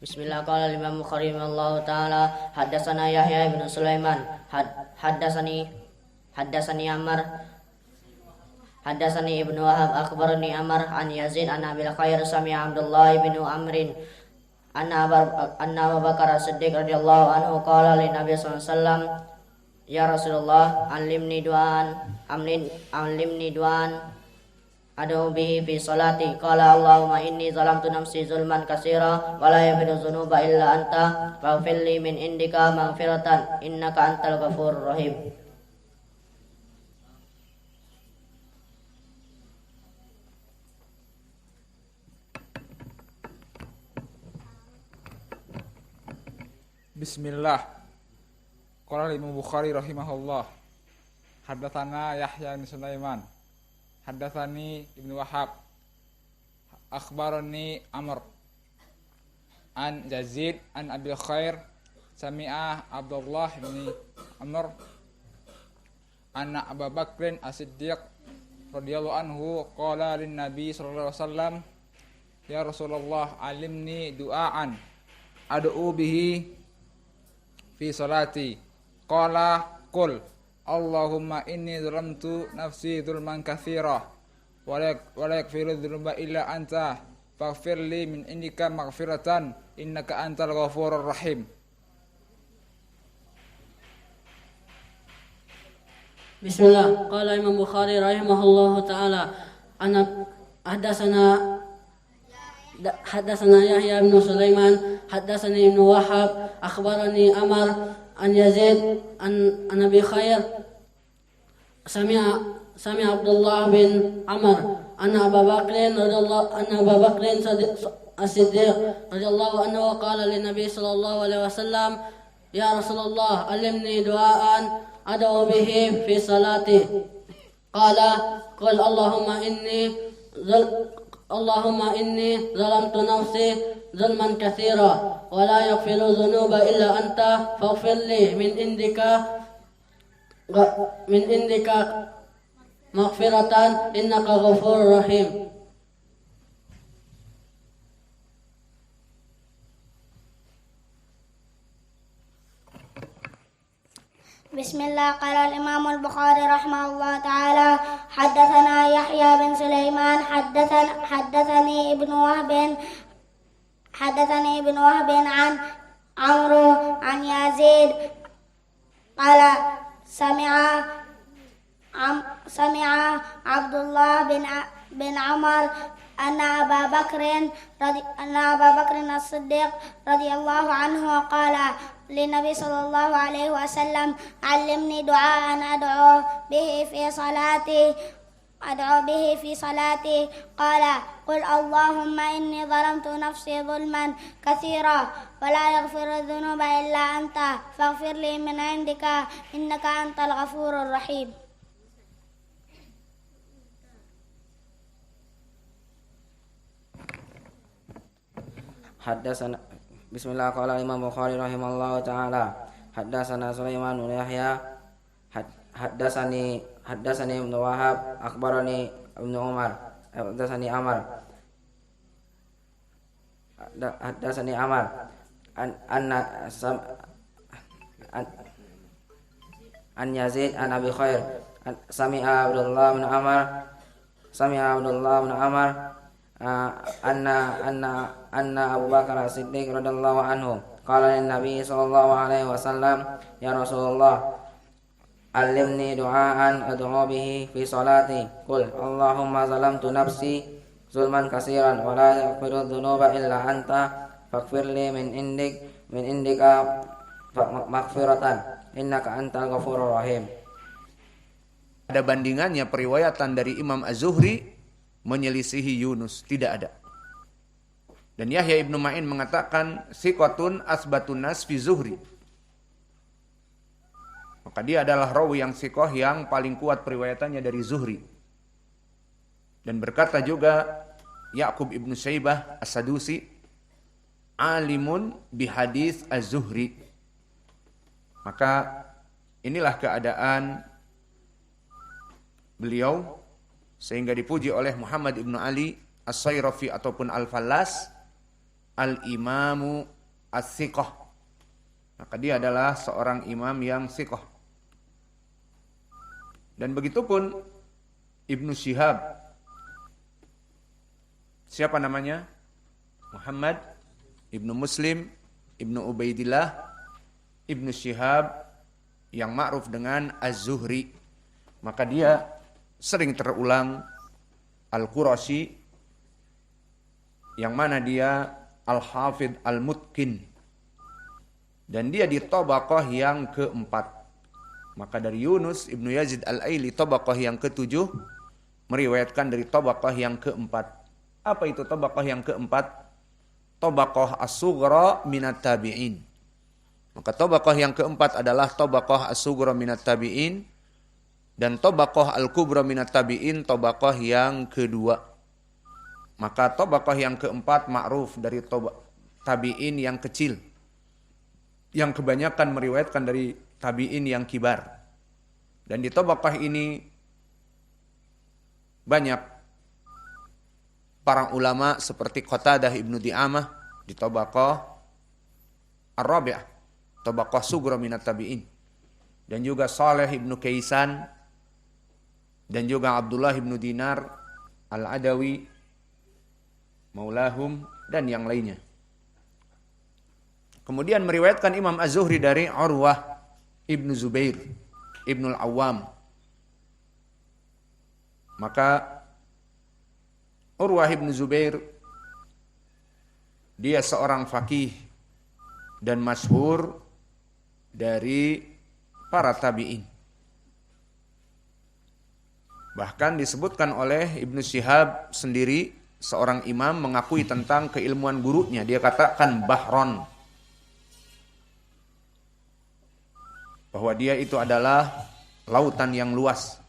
Bismillah qala Imam Bukhari rahimahullahu taala haddatsana Yahya bin Sulaiman haddatsani Amr haddatsani Ibnu Wahab akhbarani Amr an Yazid an Abil Khair sami'a Abdullah bin Amrin anna Abu Bakar As-Siddiq radhiyallahu anhu qala li Nabi sallallahu alaihi wasallam ya Rasulullah allimni du'an adu bihi fi salati qala Allahumma inni zalamtu nafsi zulman katsira wa la yaghfiru dzunuba illa anta faghfir li min indika maghfiratan innaka antal ghafurur rahim. Bismillah. Qala Imam Bukhari rahimahullah. Haddatsana Yahya bin Sulaiman. Haddatsani Ibnu Wahab. Akhbarani Amr an Yazid an Abil Khair sami'a Abdullah bin Amr anna Abu Bakrin As-Siddiq radhiyallahu anhu qala lin Nabi sallallahu alaihi wasallam ya Rasulullah alimni du'aan ad'u bihi fi salati qala qul Allahumma inni zalamtu nafsi zulman katsira wa la yaghfiru dzunuba illa anta faghfir li min indika maghfiratan innaka antal ghafurur rahim. Bismillah qala Imam Bukhari rahimahullahu taala حدثنا يحيى بن سليمان حدثني ابن وهب أخبرني أمر عن يزيد عن أبي خير سمع عبد الله بن عمر أن أبا بكر الصديق رضي الله عنه قال للنبي صلى الله عليه وسلم يا رسول الله علمني دعاء أدعو به في صلاتي قال قل اللهم إني ظلمت نفسي ظلما كثيرا ولا يغفر الذنوب إلا أنت فاغفر لي من عندك مغفرة إنك غفور رحيم. بسم الله. قال الإمام البخاري رحمه الله تعالى حدثنا يحيى بن سليمان حدثني ابن وهب عن عمرو عن يزيد قال سمع عبد الله بن عمر أن أبا بكر الصديق رضي الله عنه قال للنبي صلى الله عليه وسلم علمني دعاء أدعو به في صلاتي قال قل اللهم إني ظلمت نفسي ظلما كثيرا ولا يغفر الذنوب إلا أنت فاغفر لي من عندك إنك أنت الغفور الرحيم. Bismillah qala Imam Bukhari rahimahullahu taala haddatsana Sulaiman bin Yahya haddatsani Ibnu Wahab akhbarani Ibnu Umar haddatsani Amr an Yazid an Abi Khair sami'a Abdullah bin Amr anna Abu Bakar As-Siddiq radhiyallahu anhu qala lin Nabi sallallahu alaihi wasallam ya Rasulullah allimni du'aan ad'u bihi fi salati qul Allahumma zalamtu nafsi zulman katsiran wa la yaghfiru dzunuba illa anta faghfir li min indika maghfiratan innaka antal ghafurur rahim. Ada bandingannya periwayatan dari Imam Az-Zuhri menyelisihi Yunus, tidak ada. Dan Yahya ibnu Ma'in mengatakan siqatun asbatun nas fi Zuhri. Maka dia adalah rawi yang siqah yang paling kuat periwayatannya dari Zuhri. Dan berkata juga Ya'qub ibnu Syaibah As-Sadusi alimun bihadis Az-Zuhri. Maka inilah keadaan beliau sehingga dipuji oleh Muhammad ibnu Ali As-Sayrafi ataupun Al-Fallas al-imamu as-siqah. Maka dia adalah seorang imam yang siqah. Dan begitupun Ibnu Syihab. Siapa namanya? Muhammad Ibnu Muslim Ibnu Ubaidillah Ibnu Syihab yang ma'ruf dengan Az-Zuhri. Maka dia sering terulang Al-Qurashi, yang mana dia Al-Hafidh Al-Mutqin, dan dia di tabaqah yang keempat. Maka dari Yunus Ibnu Yazid Al-Aili, tabaqah yang ketujuh, meriwayatkan dari tabaqah yang keempat. Apa itu tabaqah yang keempat? Tabaqah as-sughra minat tabi'in. Maka tabaqah yang keempat adalah tabaqah as-sughra minat tabi'in, dan tabaqah al-kubra minat tabi'in tabaqah yang kedua. Maka tabaqah yang keempat ma'ruf dari tabi'in yang kecil, yang kebanyakan meriwayatkan dari tabi'in yang kibar. Dan di tabaqah ini banyak para ulama seperti Qatadah Ibnu Di'amah di tabaqah Ar-Rabi'ah, tabaqah sughra minat tabi'in. Dan juga Saleh Ibnu Kaisan, dan juga Abdullah Ibnu Dinar Al-Adawi maulahum, dan yang lainnya. Kemudian meriwayatkan Imam Az-Zuhri dari Urwah Ibnu Zubair Ibnu Al-Awwam. Maka Urwah Ibnu Zubair, dia seorang faqih dan masyhur dari para tabi'in. Bahkan disebutkan oleh Ibnu Syihab sendiri, seorang imam, mengakui tentang keilmuan gurunya. Dia katakan bahron, bahwa dia itu adalah lautan yang luas.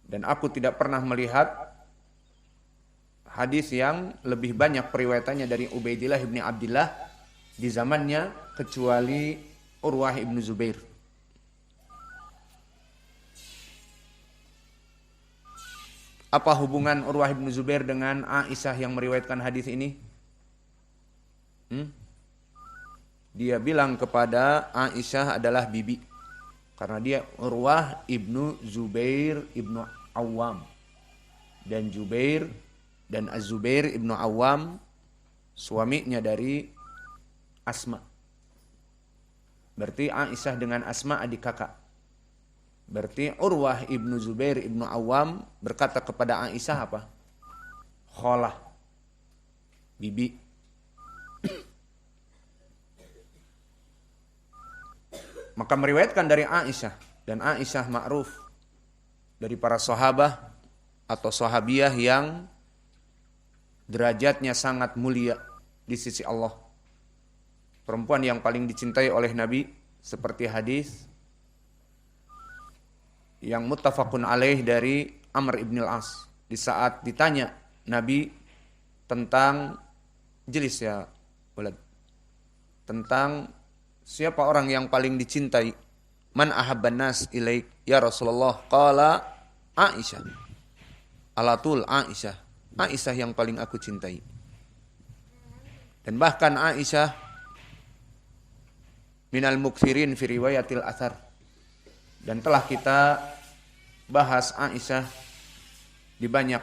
Dan aku tidak pernah melihat hadis yang lebih banyak periwayatannya dari Ubaidillah ibni Abdillah di zamannya kecuali Urwah ibnu Zubair. Apa hubungan Urwah ibnu Zubair dengan Aisyah yang meriwayatkan hadis ini? Dia bilang kepada Aisyah adalah bibi, karena dia Urwah ibnu Zubair ibnu Awam. Dan Zubair dan Az-Zubair ibnu Awam suaminya dari Asma. Berarti Aisyah dengan Asma adik kakak. Berarti Urwah ibnu Zubair ibnu Awam berkata kepada Aisyah apa? Kholah, bibi. Maka meriwayatkan dari Aisyah, dan Aisyah ma'ruf dari para sahabah atau sahabiyah yang derajatnya sangat mulia di sisi Allah. Perempuan yang paling dicintai oleh Nabi, seperti hadis yang muttafaqun alaih dari Amr ibn al-As. Di saat ditanya Nabi tentang jelis ya, tentang siapa orang yang paling dicintai, man ahabban nas ilaik ya Rasulullah, qala Aisyah. Alatul Aisyah, Aisyah yang paling aku cintai. Dan bahkan Aisyah minal mukthirin fi riwayatil athar. Dan telah kita bahas Aisyah di banyak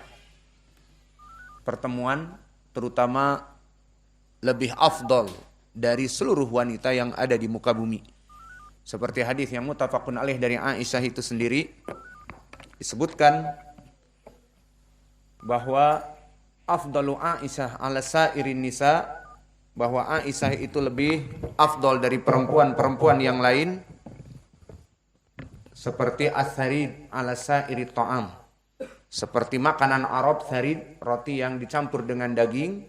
pertemuan, terutama lebih afdal dari seluruh wanita yang ada di muka bumi. Seperti hadis yang muttafaqun alaih dari Aisyah itu sendiri, disebutkan bahwa afdalu Aisyah ala sairin nisa, bahwa Aisyah itu lebih afdal dari perempuan-perempuan yang lain, seperti as-sarid ala sairi ta'am, seperti makanan Arab sarid, roti yang dicampur dengan daging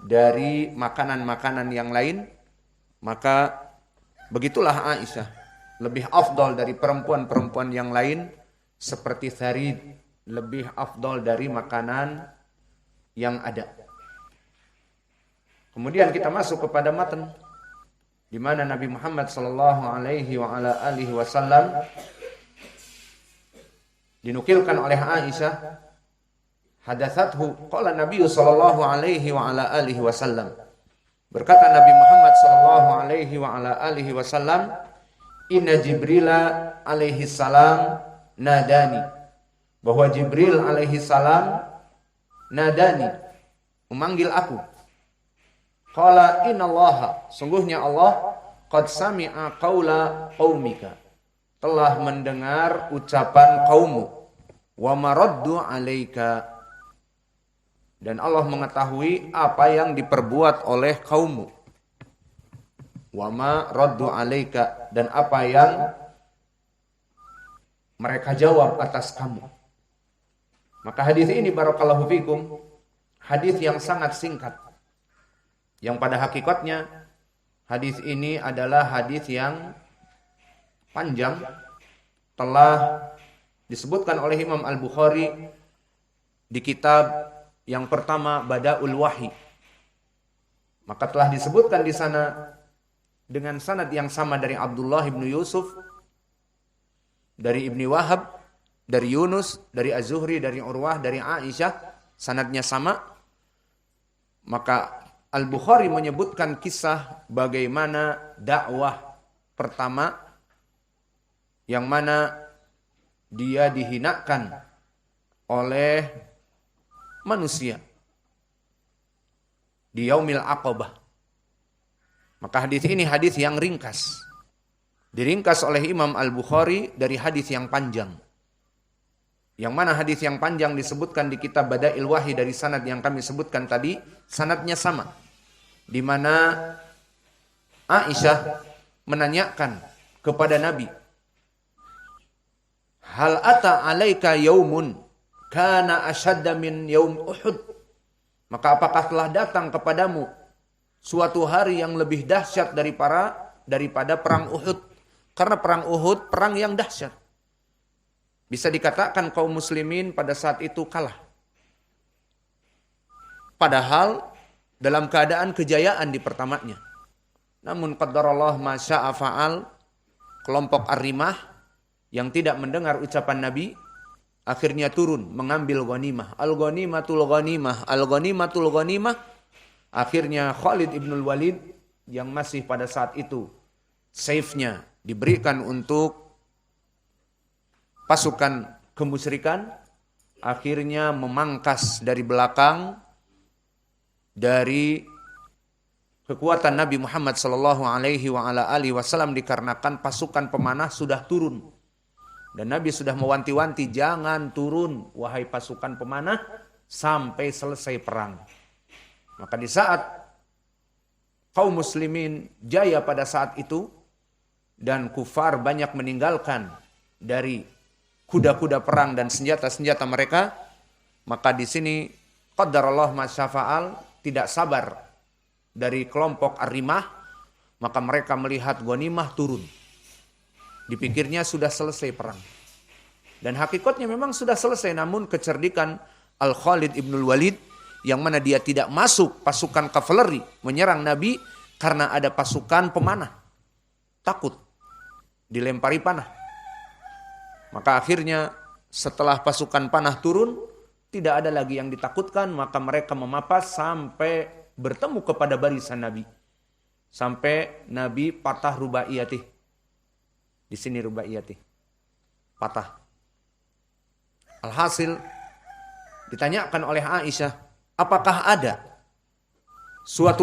dari makanan-makanan yang lain. Maka begitulah Aisyah lebih afdal dari perempuan-perempuan yang lain, seperti sarid lebih afdal dari makanan yang ada. Kemudian kita masuk kepada matan, di mana Nabi Muhammad sallallahu alaihi wa ala alihi wasallam dinukilkan oleh Aisyah, hadatsathu qala Nabi sallallahu alaihi wa ala alihi wasallam, Berkata Nabi Muhammad sallallahu alaihi wa ala alihi wasallam, "Inna Jibrila alaihi salam nadani." Bahwa Jibril alaihi salam nadani, memanggil aku. Qala innallaha, sungguhnya Allah qad sami'a qaula qaumika, telah mendengar ucapan kaummu, wa maraddu alaika, dan Allah mengetahui apa yang diperbuat oleh kaummu. Wa ma raddu alaika, dan apa yang mereka jawab atas kamu. Maka hadis ini barakallahu fikum, hadis yang sangat singkat. Yang pada hakikatnya hadis ini adalah hadis yang panjang, telah disebutkan oleh Imam Al-Bukhari di kitab yang pertama Badaul Wahyi. Maka telah disebutkan di sana dengan sanad yang sama dari Abdullah bin Yusuf, dari Ibni Wahab, dari Yunus, dari Az-Zuhri, dari Urwah, dari Aisyah, sanadnya sama. Maka Al-Bukhari menyebutkan kisah bagaimana dakwah pertama yang mana dia dihinakan oleh manusia di Yaumil Aqabah. Maka hadis ini hadis yang ringkas. Diringkas oleh Imam Al-Bukhari dari hadis yang panjang. Yang mana hadis yang panjang disebutkan di kitab Badail Wahyi dari sanad yang kami sebutkan tadi, sanadnya sama. Di mana Aisyah menanyakan kepada Nabi, "Hal ata alaika yaumun kana asyadda min yaum Uhud?" Maka apakah telah datang kepadamu suatu hari yang lebih dahsyat daripada perang Uhud? Karena perang Uhud perang yang dahsyat. Bisa dikatakan kaum muslimin pada saat itu kalah. Padahal dalam keadaan kejayaan di pertamanya. Namun qaddarallah ma syaa fa'al, kelompok Ar-Rimah yang tidak mendengar ucapan Nabi akhirnya turun mengambil ghanimah. Al-ghanimatul ghanimah, al-ghanimatul ghanimah. Akhirnya Khalid ibnul Walid yang masih pada saat itu saifnya diberikan untuk pasukan kemusyrikan, akhirnya memangkas dari belakang dari kekuatan Nabi Muhammad sallallahu alaihi wasallam dikarenakan pasukan pemanah sudah turun. Dan Nabi sudah mewanti-wanti, jangan turun wahai pasukan pemanah sampai selesai perang. Maka di saat kaum muslimin jaya pada saat itu dan kufar banyak meninggalkan dari kuda-kuda perang dan senjata-senjata mereka, maka di sini qaddarallah ma syafa'al, tidak sabar dari kelompok Ar-Rimah, maka mereka melihat ghanimah turun. Dipikirnya sudah selesai perang. Dan hakikatnya memang sudah selesai, namun kecerdikan Al-Khalid ibnul Walid yang mana dia tidak masuk pasukan kavaleri menyerang Nabi karena ada pasukan pemanah. Takut dilempari panah. Maka akhirnya setelah pasukan panah turun, tidak ada lagi yang ditakutkan, maka mereka memapas sampai bertemu kepada barisan Nabi. Sampai Nabi patah rubaiyatih. Di sini rubaiyatih. Patah. Alhasil ditanyakan oleh Aisyah, apakah ada suatu